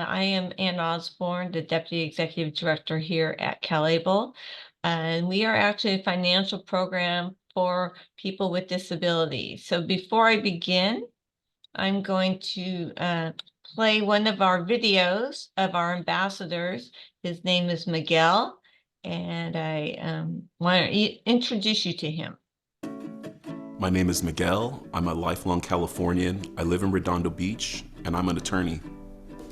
I am Ann Osborne, the Deputy Executive Director here at CalABLE, and we are actually a financial program for people with disabilities. So before I begin, I'm going to play one of our videos of our ambassadors. His name is Miguel, and I want to introduce you to him. My name is Miguel. I'm a lifelong Californian. I live in Redondo Beach, and I'm an attorney.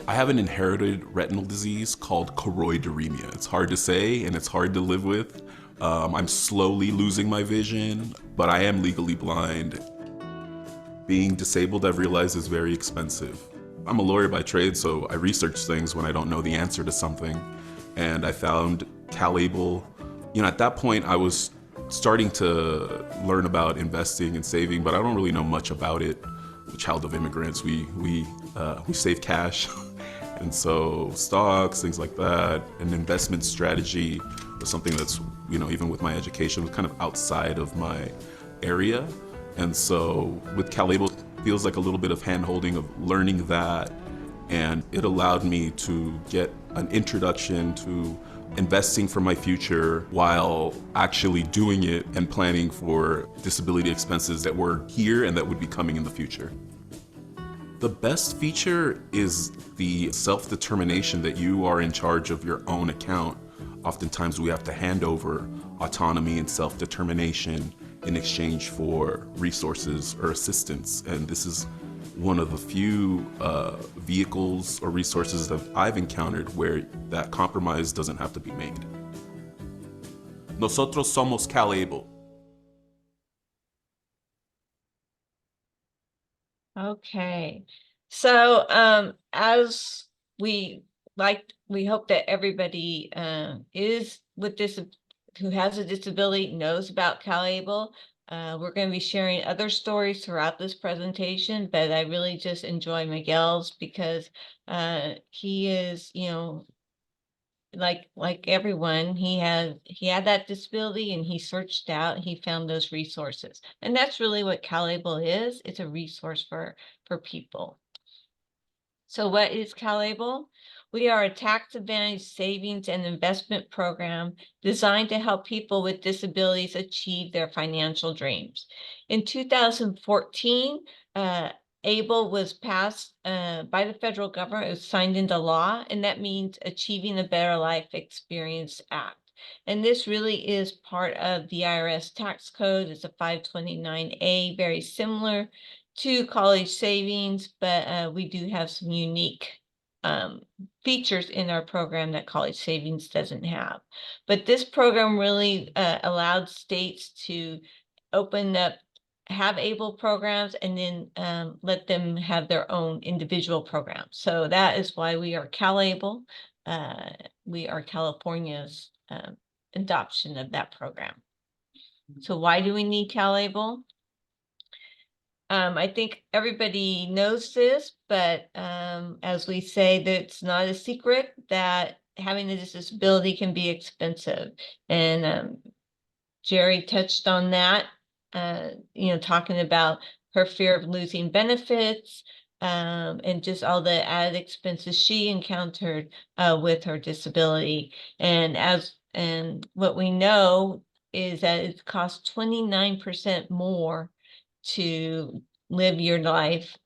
I have an inherited retinal disease called choroideremia. It's hard to say, and it's hard to live with. I'm slowly losing my vision, but I am legally blind. Being disabled, I've realized, is very expensive. I'm a lawyer by trade, so I research things when I don't know the answer to something. And I found CalABLE. At that point, I was starting to learn about investing and saving, but I don't really know much about it. The child of immigrants, we save cash. And so stocks, things like that, an investment strategy was something that's, even with my education, was kind of outside of my area. And so with CalABLE, it feels like a little bit of hand-holding of learning that, and it allowed me to get an introduction to investing for my future while actually doing it and planning for disability expenses that were here and that would be coming in the future. The best feature is the self-determination that you are in charge of your own account. Oftentimes we have to hand over autonomy and self-determination in exchange for resources or assistance. And this is one of the few vehicles or resources that I've encountered where that compromise doesn't have to be made. Nosotros somos CalABLE. Okay, so as we hope that everybody is with this who has a disability knows about CalABLE. We're going to be sharing other stories throughout this presentation, but I really just enjoy Miguel's because he is, like everyone, he had that disability and he searched out, he found those resources. And that's really what CalABLE is. It's a resource for people. So what is CalABLE? We are a tax-advantaged savings and investment program designed to help people with disabilities achieve their financial dreams. In 2014, ABLE was passed by the federal government. It was signed into law, and that means Achieving a Better Life Experience Act. And this really is part of the IRS tax code. It's a 529A, very similar to college savings, but we do have some unique features in our program that college savings doesn't have. But this program really allowed states to open up, have ABLE programs, and then let them have their own individual programs. So that is why we are CalABLE. We are California's adoption of that program. So why do we need CalABLE? I think everybody knows this, but as we say, that's not a secret that having a disability can be expensive. And Jerry touched on that, talking about her fear of losing benefits and just all the added expenses she encountered with her disability. And what we know is that it costs 29% more to live your life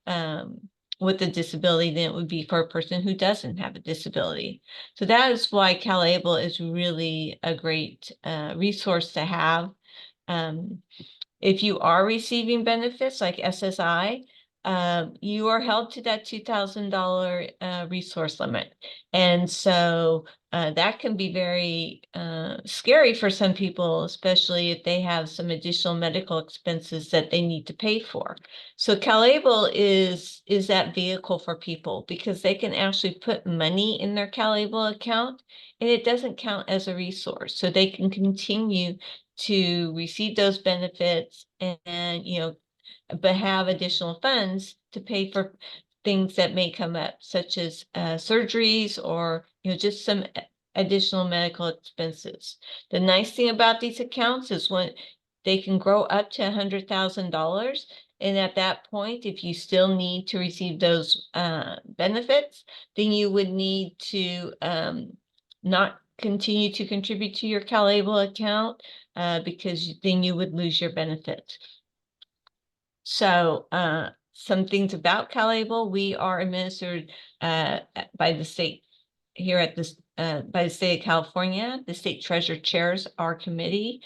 with a disability than it would be for a person who doesn't have a disability. So that is why CalABLE is really a great resource to have. If you are receiving benefits like SSI, you are held to that $2,000 resource limit. And so that can be very scary for some people, especially if they have some additional medical expenses that they need to pay for. So CalABLE is that vehicle for people because they can actually put money in their CalABLE account and it doesn't count as a resource. So they can continue to receive those benefits and but have additional funds to pay for things that may come up, such as surgeries or just some additional medical expenses. The nice thing about these accounts is when they can grow up to $100,000, And at that point, if you still need to receive those benefits, then you would need to not continue to contribute to your CalABLE account because then you would lose your benefits. So some things about CalABLE: we are administered by the state here at this by the state of California. The state treasurer chairs our committee.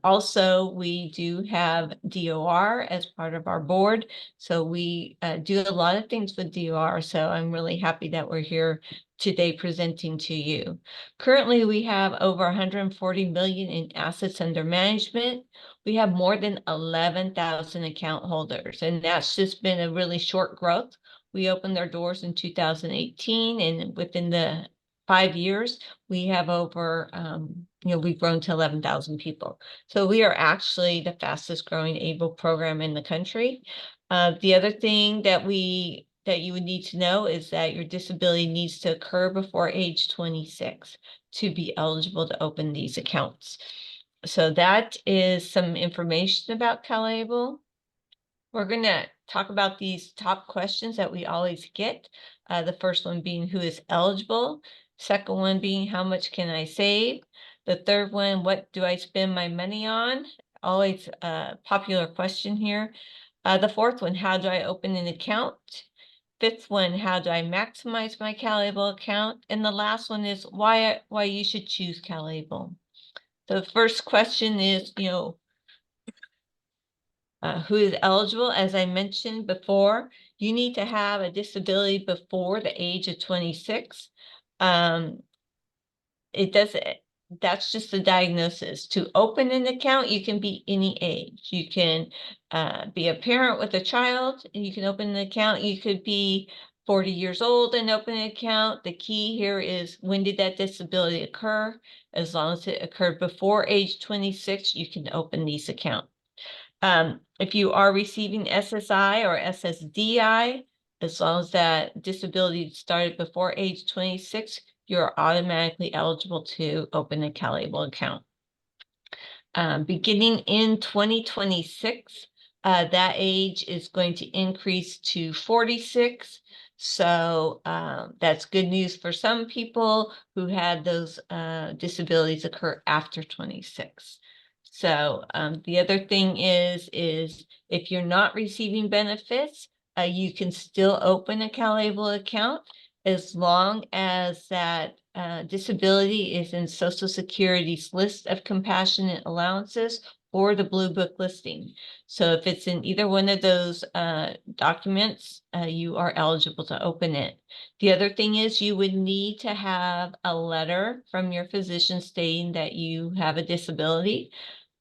Also, we do have DOR as part of our board. So we do a lot of things with DOR. So I'm really happy that we're here today presenting to you. Currently, we have over 140 million in assets under management. We have more than 11,000 account holders, and that's just been a really short growth. We opened our doors in 2018, and within the 5 years, we have over, we've grown to 11,000 people. So we are actually the fastest growing ABLE program in the country. The other thing that you would need to know is that your disability needs to occur before age 26 to be eligible to open these accounts. So that is some information about CalABLE. We're going to talk about these top questions that we always get. The first one being, who is eligible? Second one being, how much can I save? The third one, what do I spend my money on? Always a popular question here. The fourth one, how do I open an account? Fifth one, how do I maximize my CalABLE account? And the last one is why you should choose CalABLE. The first question is, who is eligible? As I mentioned before, you need to have a disability before the age of 26. That's just the diagnosis. To open an account, you can be any age. You can be a parent with a child and you can open an account. You could be 40 years old and open an account. The key here is, when did that disability occur? As long as it occurred before age 26, you can open these accounts. If you are receiving SSI or SSDI, as long as that disability started before age 26, you're automatically eligible to open a CalABLE account. Beginning in 2026, that age is going to increase to 46. So that's good news for some people who had those disabilities occur after 26. So the other thing is if you're not receiving benefits, you can still open a CalABLE account as long as that disability is in Social Security's list of compassionate allowances or the Blue Book listing. So if it's in either one of those documents, you are eligible to open it. The other thing is, you would need to have a letter from your physician stating that you have a disability.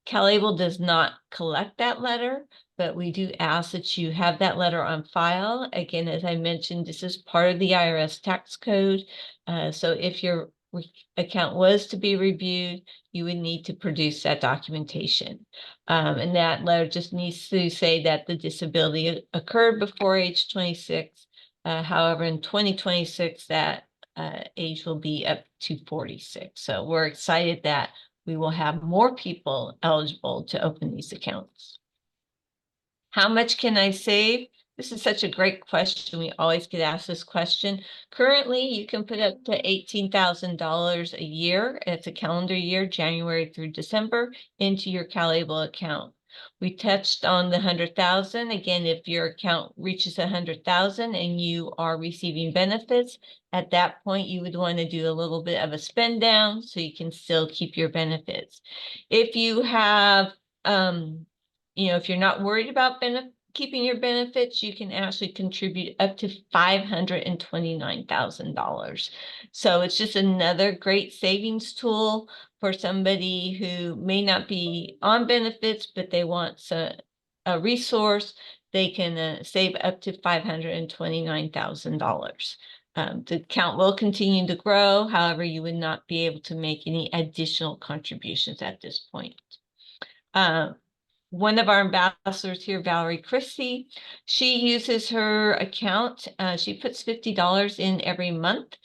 CalABLE does not collect that letter, but we do ask that you have that letter on file. Again, as I mentioned, this is part of the IRS tax code. So if your account was to be reviewed, you would need to produce that documentation. And that letter just needs to say that the disability occurred before age 26. However, in 2026, that age will be up to 46. So we're excited that we will have more people eligible to open these accounts. How much can I save? This is such a great question. We always get asked this question. Currently, you can put up to $18,000 a year. It's a calendar year, January through December, into your CalABLE account. We touched on the 100,000. Again, if your account reaches 100,000 and you are receiving benefits, at that point, you would want to do a little bit of a spend down so you can still keep your benefits. If you have, if you're not worried about keeping your benefits, you can actually contribute up to $529,000. So it's just another great savings tool for somebody who may not be on benefits, but they want a resource. They can save up to $529,000. The account will continue to grow. However, you would not be able to make any additional contributions at this point. One of our ambassadors here, Valerie Christie, she uses her account. She puts $50 in every month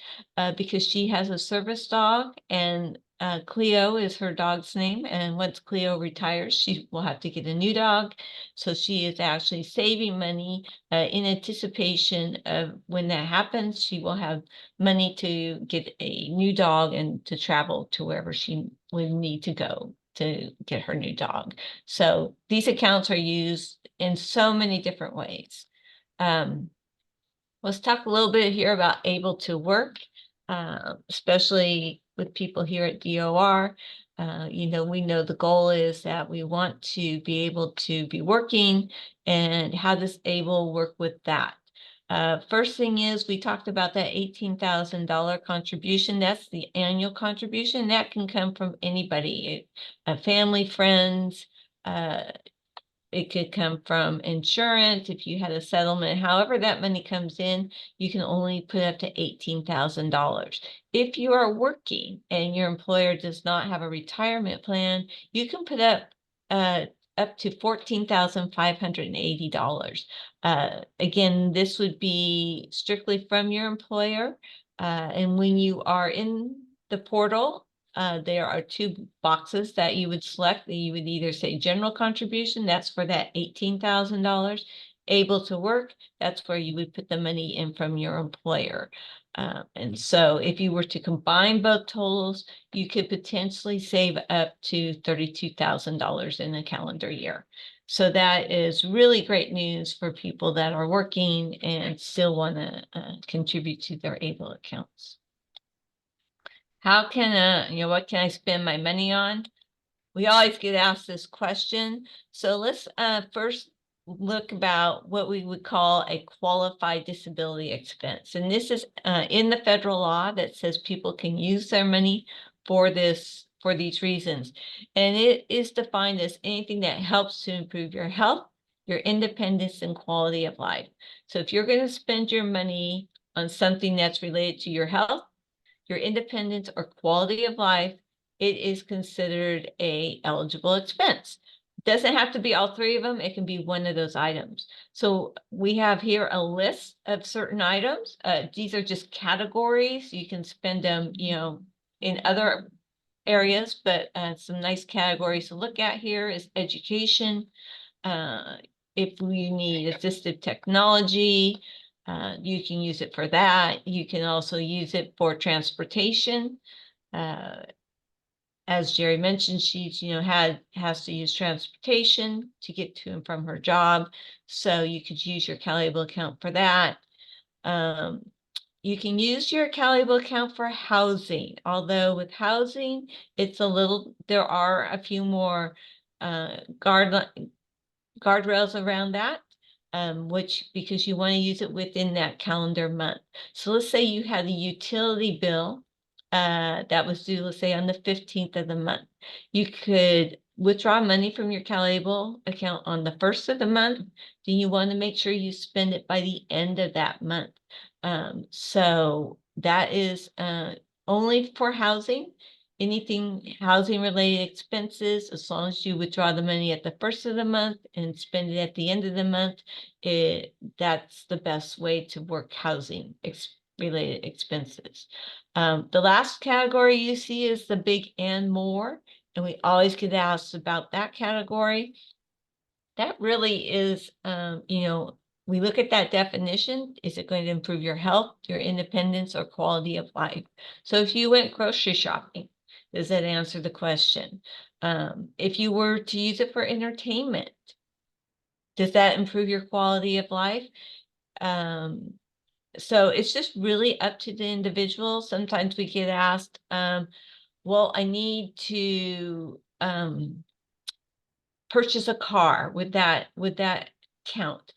because she has a service dog, and Cleo is her dog's name, and once Cleo retires, she will have to get a new dog. So she is actually saving money in anticipation of when that happens. She will have money to get a new dog and to travel to wherever she would need to go to get her new dog. So these accounts are used in so many different ways. Um, Let's talk a little bit here about able to work, especially with people here at DOR. We know the goal is that we want to be able to be working, and how does ABLE work with that? First thing is, we talked about that $18,000 contribution. That's the annual contribution. That can come from anybody, family, friends, it could come from insurance if you had a settlement. However, that money comes in, you can only put up to $18,000. If you are working and your employer does not have a retirement plan, you can put up to $14,580. Again, this would be strictly from your employer. And when you are in the portal, there are two boxes that you would select. You would either say general contribution, that's for that $18,000. Able to work, that's where you would put the money in from your employer. And so if you were to combine both totals, you could potentially save up to $32,000 in a calendar year. So that is really great news for people that are working and still want to contribute to their ABLE accounts. How can, what can I spend my money on? We always get asked this question. So let's first look about what we would call a qualified disability expense. And this is in the federal law that says people can use their money for these reasons. And it is defined as anything that helps to improve your health, your independence, and quality of life. So if you're going to spend your money on something that's related to your health, your independence, or quality of life, it is considered a eligible expense. It doesn't have to be all three of them. It can be one of those items. So we have here a list of certain items. These are just categories. You can spend them, in other areas, but some nice categories to look at here is education. If you need assistive technology, you can use it for that. You can also use it for transportation. As Jerry mentioned, she's, has to use transportation to get to and from her job. So you could use your CalABLE account for that. You can use your CalABLE account for housing, although with housing, there are a few more guardrails around that, because you want to use it within that calendar month. So let's say you had a utility bill that was due, let's say, on the 15th of the month. You could withdraw money from your CalABLE account on the 1st of the month. Then you want to make sure you spend it by the end of that month. So that is only for housing. Anything housing related expenses, as long as you withdraw the money at the 1st of the month and spend it at the end of the month, that's the best way to work housing related expenses. The last category you see is the big and more, and we always get asked about that category. That really is, we look at that definition. Is it going to improve your health, your independence, or quality of life? So if you went grocery shopping, does that answer the question? If you were to use it for entertainment, does that improve your quality of life? So it's just really up to the individual. Sometimes we get asked, well, I need to purchase a car with that count.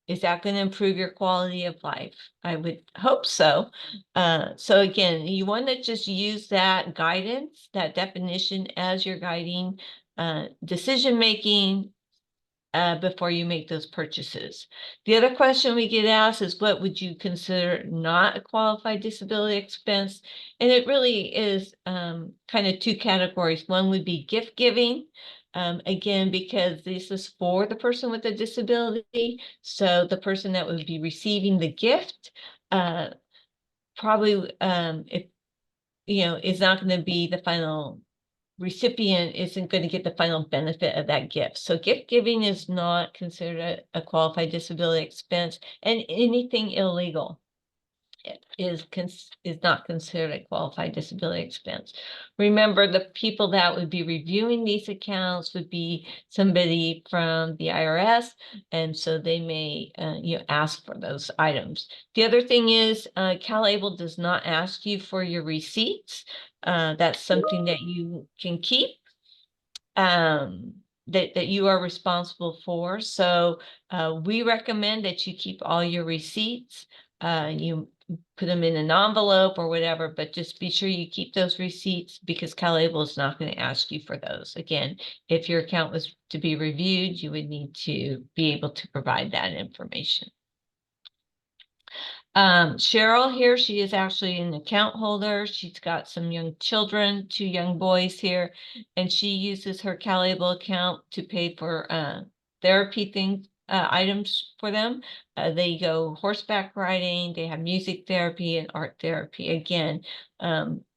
Is that going to improve your quality of life? I would hope so. So again, you want to just use that guidance, that definition as your guiding decision-making before you make those purchases. The other question we get asked is, what would you consider not a qualified disability expense? And it really is kind of two categories. One would be gift giving. Again, because this is for the person with a disability. So the person that would be receiving the gift, probably if is not going to be the final recipient, isn't going to get the final benefit of that gift. So gift giving is not considered a qualified disability expense, and anything illegal is not considered a qualified disability expense. Remember, the people that would be reviewing these accounts would be somebody from the IRS, and so they may ask for those items. The other thing is CalABLE does not ask you for your receipts. That's something that you can keep, that you are responsible for. So we recommend that you keep all your receipts. You put them in an envelope or whatever, but just be sure you keep those receipts, because CalABLE is not going to ask you for those. Again, if your account was to be reviewed, you would need to be able to provide that information. Cheryl here, she is actually an account holder. She's got some young children, 2 young boys here, and she uses her CalABLE account to pay for therapy items for them. They go horseback riding, they have music therapy and art therapy. Again,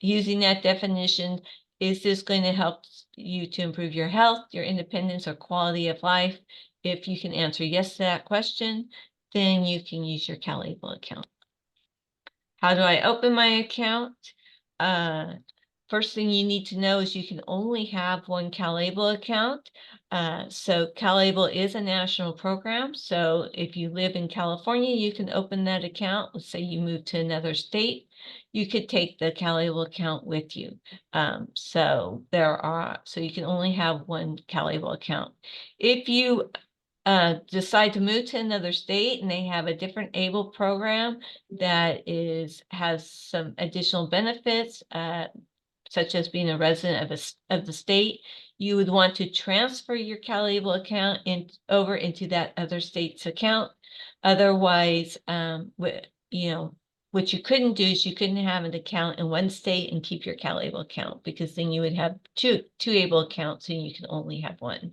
using that definition, is this going to help you to improve your health, your independence, or quality of life? If you can answer yes to that question, then you can use your CalABLE account. How do I open my account? First thing you need to know is you can only have one CalABLE account. So CalABLE is a national program. So if you live in California, you can open that account. Let's say you move to another state, you could take the CalABLE account with you. So you can only have one CalABLE account. If you decide to move to another state and they have a different ABLE program that has some additional benefits, such as being a resident of the state, you would want to transfer your CalABLE account over into that other state's account. Otherwise, what you couldn't do is you couldn't have an account in one state and keep your CalABLE account, because then you would have two ABLE accounts and you can only have one.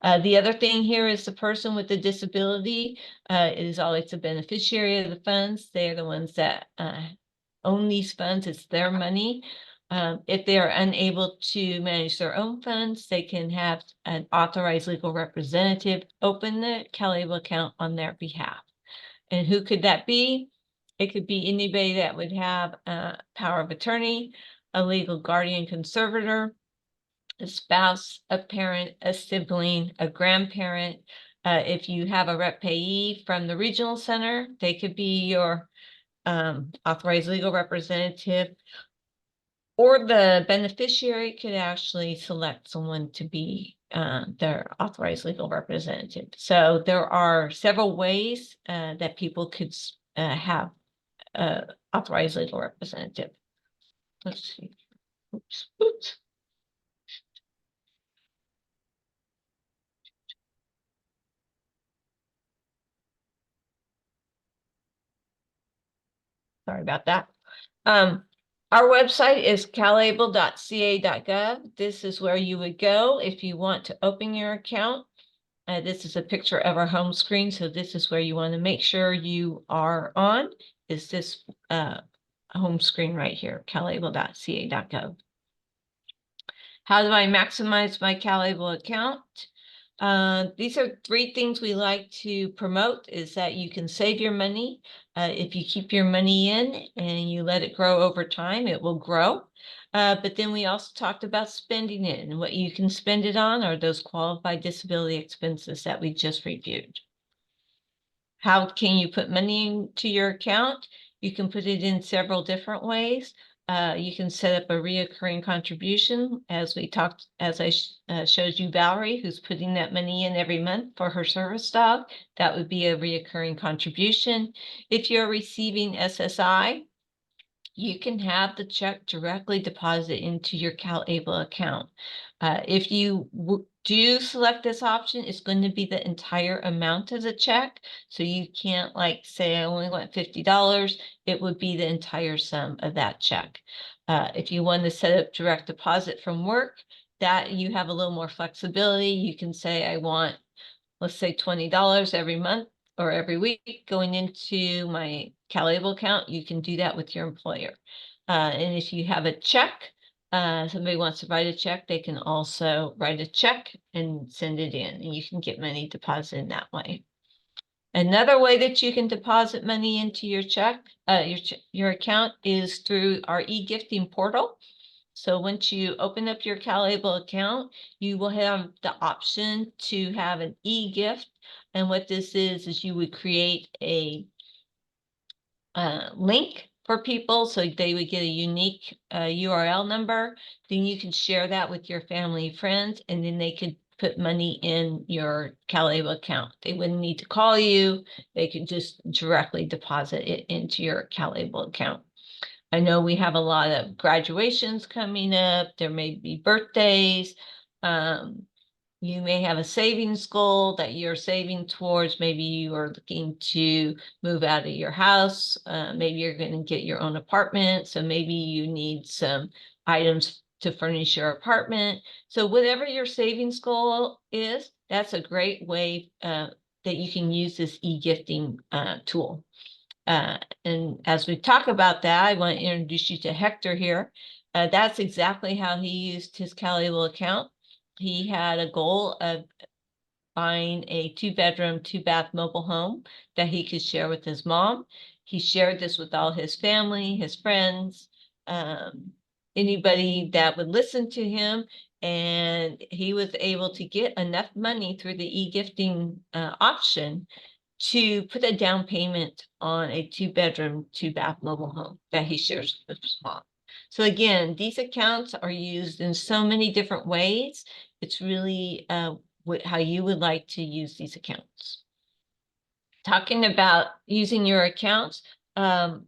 The other thing here is the person with the disability is always the beneficiary of the funds. They're the ones that own these funds. It's their money. If they are unable to manage their own funds, they can have an authorized legal representative open the CalABLE account on their behalf. And who could that be? It could be anybody that would have power of attorney, a legal guardian conservator, a spouse, a parent, a sibling, a grandparent. If you have a rep payee from the regional center, they could be your authorized legal representative, or the beneficiary could actually select someone to be their authorized legal representative. So there are several ways that people could have authorized legal representative. Let's see. Oops. Sorry about that. Our website is calable.ca.gov. This is where you would go if you want to open your account. This is a picture of our home screen, so this is where you want to make sure you are on, is this home screen right here, calable.ca.gov. How do I maximize my CalABLE account? These are 3 things we like to promote, is that you can save your money. If you keep your money in and you let it grow over time, it will grow. But then we also talked about spending it, and what you can spend it on are those qualified disability expenses that we just reviewed. How can you put money into your account? You can put it in several different ways. You can set up a reoccurring contribution, as I showed you Valerie, who's putting that money in every month for her service dog. That would be a reoccurring contribution. If you're receiving SSI, you can have the check directly deposit into your CalABLE account. If you do select this option, it's going to be the entire amount of the check. So you can't say I only want $50. It would be the entire sum of that check. If you want to set up direct deposit from work, that you have a little more flexibility. You can say I want, let's say, $20 every month or every week going into my CalABLE account. You can do that with your employer. And if you have a check, somebody wants to write a check, they can also write a check and send it in, and you can get money deposited that way. Another way that you can deposit money into your check, your account, is through our e-gifting portal. So once you open up your CalABLE account, you will have the option to have an e-gift. And what this is you would create a link for people so they would get a unique URL number. Then you can share that with your family and friends, and then they could put money in your CalABLE account. They wouldn't need to call you. They could just directly deposit it into your CalABLE account. I know we have a lot of graduations coming up. There may be birthdays. Um, you may have a savings goal that you're saving towards. Maybe you are looking to move out of your house. Maybe you're going to get your own apartment. So maybe you need some items to furnish your apartment. So whatever your savings goal is, that's a great way that you can use this e-gifting tool. And as we talk about that, I want to introduce you to Hector here. That's exactly how he used his CalABLE account. He had a goal of buying a 2-bedroom, 2-bath mobile home that he could share with his mom. He shared this with all his family, his friends, anybody that would listen to him. And he was able to get enough money through the e-gifting option to put a down payment on a 2-bedroom, 2-bath mobile home that he shares with his mom. So again, these accounts are used in so many different ways. It's really how you would like to use these accounts. Talking about using your accounts, our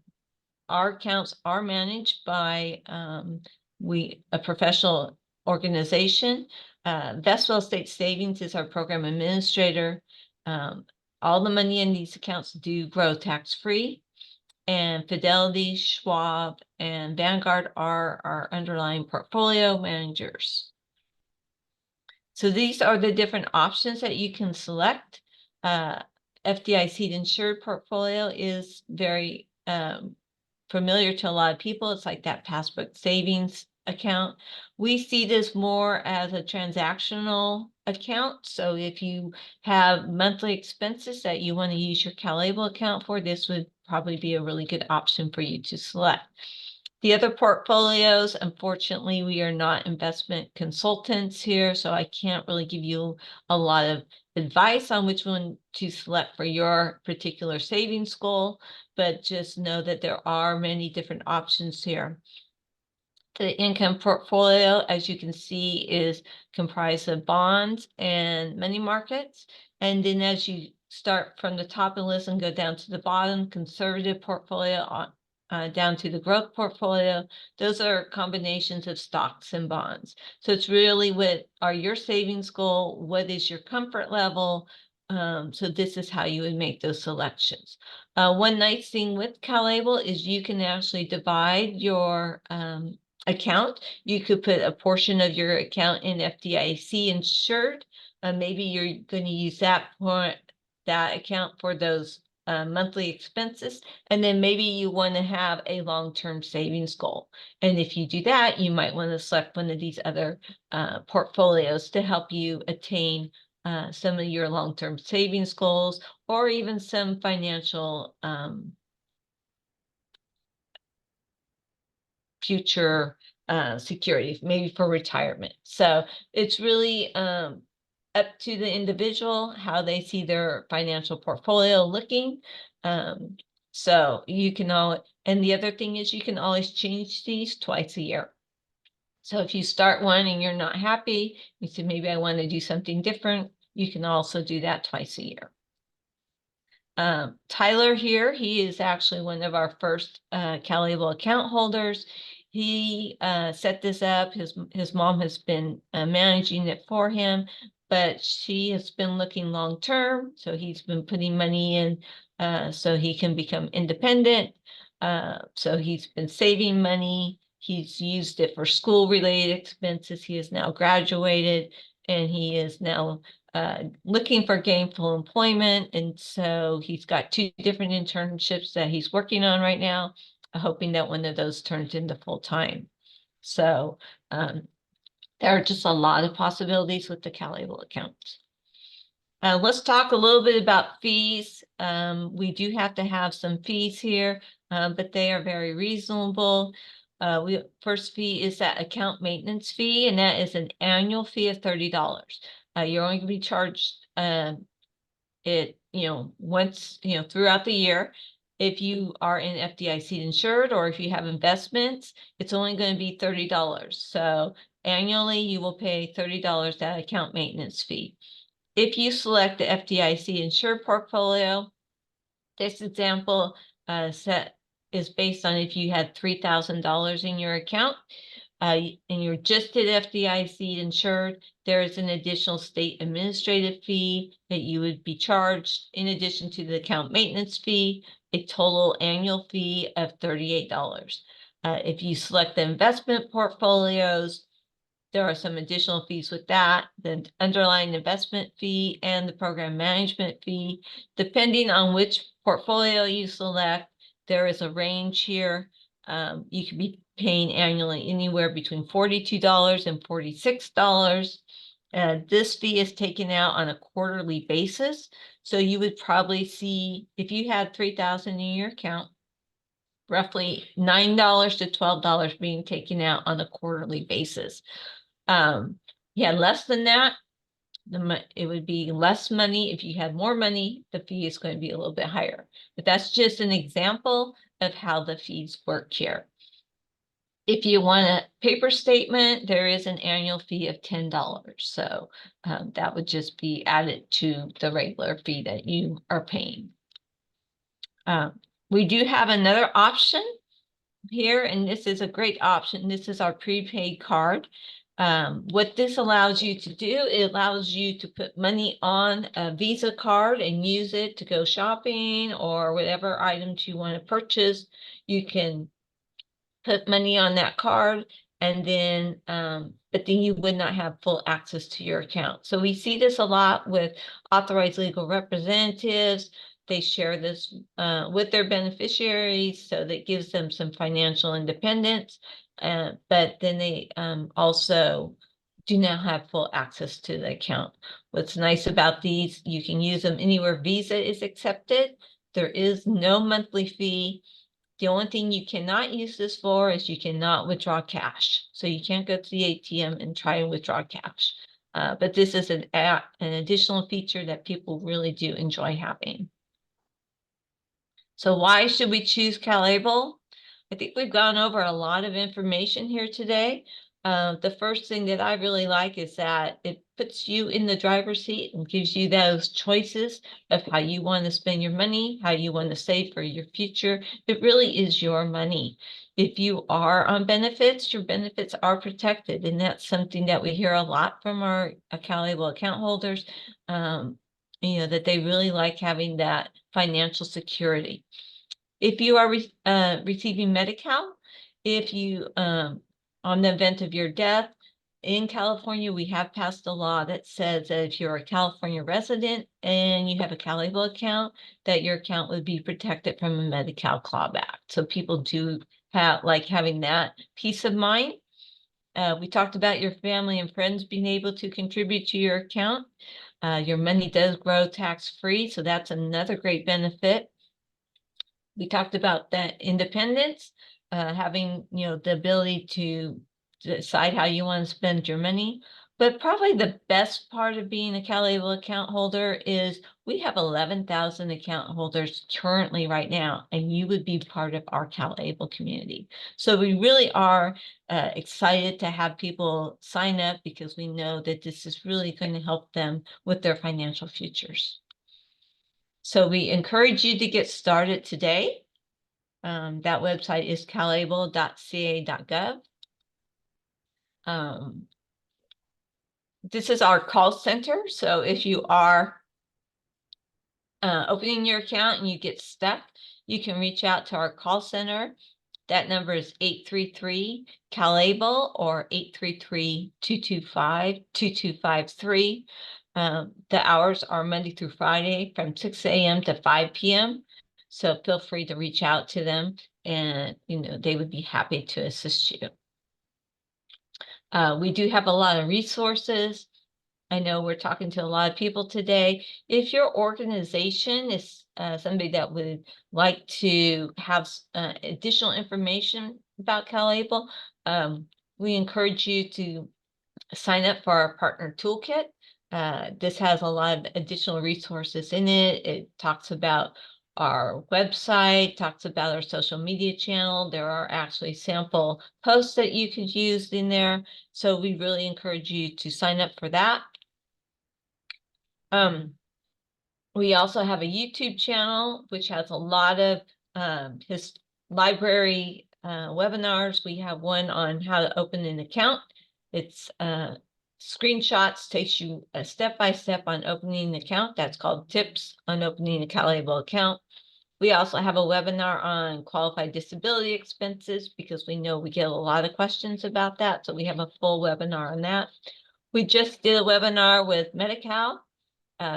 accounts are managed by a professional organization. Vestal Estate Savings is our program administrator. All the money in these accounts do grow tax-free, and Fidelity, Schwab, and Vanguard are our underlying portfolio managers. So these are the different options that you can select. FDIC insured portfolio is very familiar to a lot of people. It's like that passbook savings account. We see this more as a transactional account. So if you have monthly expenses that you want to use your CalABLE account for, this would probably be a really good option for you to select. The other portfolios, unfortunately, we are not investment consultants here, so I can't really give you a lot of advice on which one to select for your particular savings goal, but just know that there are many different options here. The income portfolio, as you can see, is comprised of bonds and money markets. And then as you start from the top of the list and go down to the bottom, conservative portfolio down to the growth portfolio, those are combinations of stocks and bonds. So it's really what are your savings goal? What is your comfort level? So this is how you would make those selections. One nice thing with CalABLE is you can actually divide your account. You could put a portion of your account in FDIC insured. Maybe you're going to use that account for those monthly expenses. And then maybe you want to have a long-term savings goal. And if you do that, you might want to select one of these other portfolios to help you attain some of your long-term savings goals, or even some financial future security, maybe for retirement. So it's really up to the individual how they see their financial portfolio looking. So you can and the other thing is you can always change these twice a year. So if you start one and you're not happy, you say, maybe I want to do something different, you can also do that twice a year. Tyler here, he is actually one of our first CalABLE account holders. He set this up. His mom has been managing it for him, but she has been looking long term. So he's been putting money in so he can become independent. So he's been saving money. He's used it for school related expenses. He is now graduated, and he is now looking for gainful employment. And so he's got 2 different internships that he's working on right now. hoping that one of those turns into full time. So there are just a lot of possibilities with the CalABLE account. Let's talk a little bit about fees. We do have to have some fees here, but they are very reasonable. First fee is that account maintenance fee, and that is an annual fee of $30. You're only going to be charged once, throughout the year. If you are in FDIC insured or if you have investments, it's only going to be $30. So annually, you will pay $30 that account maintenance fee. If you select the FDIC insured portfolio, this example set is based on if you had $3,000 in your account and you're just at FDIC insured, there is an additional state administrative fee that you would be charged in addition to the account maintenance fee, a total annual fee of $38. If you select the investment portfolios, there are some additional fees with that, the underlying investment fee and the program management fee. Depending on which portfolio you select, there is a range here. You could be paying annually anywhere between $42 and $46. This fee is taken out on a quarterly basis. So you would probably see, if you had $3,000 in your account, roughly $9 to $12 being taken out on a quarterly basis. Yeah, less than that, it would be less money. If you had more money, the fee is going to be a little bit higher. But that's just an example of how the fees work here. If you want a paper statement, there is an annual fee of $10. So that would just be added to the regular fee that you are paying. We do have another option here, and this is a great option. This is our prepaid card. What this allows you to do, it allows you to put money on a Visa card and use it to go shopping or whatever items you want to purchase. You can put money on that card, and then but then you would not have full access to your account. So we see this a lot with authorized legal representatives. They share this with their beneficiaries, so that gives them some financial independence. But then they also do not have full access to the account. What's nice about these, you can use them anywhere Visa is accepted. There is no monthly fee. The only thing you cannot use this for is you cannot withdraw cash. So you can't go to the ATM and try and withdraw cash. But this is an additional feature that people really do enjoy having. So why should we choose CalABLE? I think we've gone over a lot of information here today. The first thing that I really like is that it puts you in the driver's seat and gives you those choices of how you want to spend your money, how you want to save for your future. It really is your money. If you are on benefits, your benefits are protected. And that's something that we hear a lot from our CalABLE account holders, that they really like having that financial security. If you are receiving Medi-Cal, if you, on the event of your death, in California, we have passed a law that says that if you're a California resident and you have a CalABLE account, that your account would be protected from a Medi-Cal clawback. So people do like having that peace of mind. We talked about your family and friends being able to contribute to your account. Your money does grow tax-free, so that's another great benefit. We talked about that independence, having, the ability to decide how you want to spend your money. But probably the best part of being a CalABLE account holder is we have 11,000 account holders currently right now, and you would be part of our CalABLE community. So we really are excited to have people sign up because we know that this is really going to help them with their financial futures. So we encourage you to get started today. That website is calable.ca.gov. This is our call center. So if you are opening your account and you get stuck, you can reach out to our call center. That number is 833-CalABLE or 833-225-2253. The hours are Monday through Friday from 6 a.m. to 5 p.m. So feel free to reach out to them. and they would be happy to assist you. We do have a lot of resources. I know we're talking to a lot of people today. If your organization is somebody that would like to have additional information about CalABLE, we encourage you to sign up for our partner toolkit. This has a lot of additional resources in it. It talks about our website, talks about our social media channel. There are actually sample posts that you could use in there. So we really encourage you to sign up for that. We also have a YouTube channel, which has a lot of his library webinars. We have one on how to open an account. It's screenshots, takes you a step-by-step on opening an account. That's called Tips on Opening a CalABLE Account. We also have a webinar on qualified disability expenses because we know we get a lot of questions about that. So we have a full webinar on that. We just did a webinar with Medi-Cal,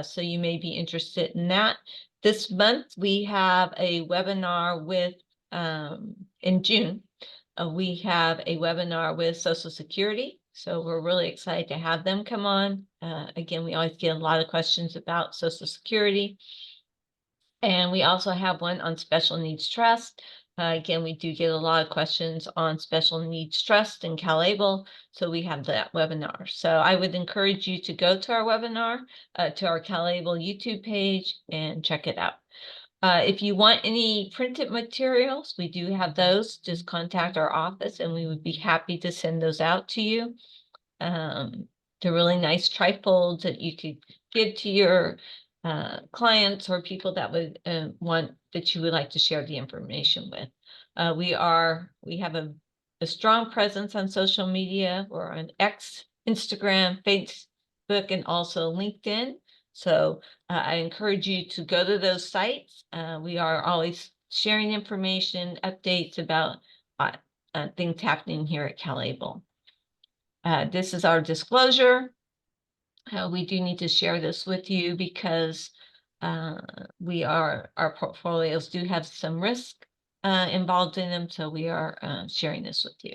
so you may be interested in that. This month we have a webinar with, in June, we have a webinar with Social Security. So we're really excited to have them come on. Again, we always get a lot of questions about Social Security. And we also have one on Special Needs Trust. Again, we do get a lot of questions on Special Needs Trust and CalABLE, so we have that webinar. So I would encourage you to go to our webinar, to our CalABLE YouTube page, and check it out. If you want any printed materials, we do have those. Just contact our office and we would be happy to send those out to you. They're really nice trifolds that you could give to your clients or people that would want that you would like to share the information with. We have a strong presence on social media. We're on X, Instagram, Facebook, and also LinkedIn. So I encourage you to go to those sites. We are always sharing information, updates about things happening here at CalABLE. This is our disclosure. We do need to share this with you because our portfolios do have some risk involved in them, so we are sharing this with you.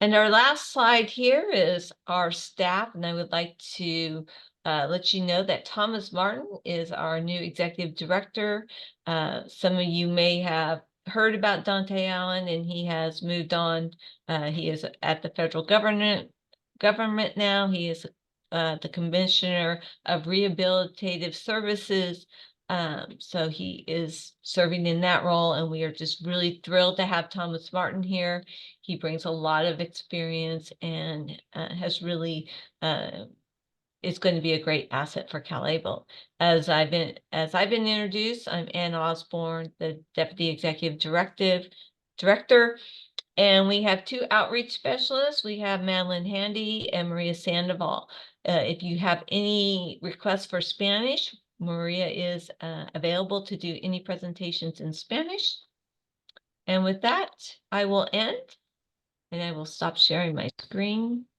And our last slide here is our staff, and I would like to let you know that Thomas Martin is our new executive director. Some of you may have heard about Dante Allen, and he has moved on. He is at the federal government now. He is the Commissioner of Rehabilitative Services. So he is serving in that role, and we are just really thrilled to have Thomas Martin here. He brings a lot of experience and has really is going to be a great asset for CalABLE. As I've been introduced, I'm Ann Osborne, the Deputy Executive Director, and we have two outreach specialists. We have Madeline Handy and Maria Sandoval. If you have any requests for Spanish, Maria is available to do any presentations in Spanish. And with that, I will end, and I will stop sharing my screen.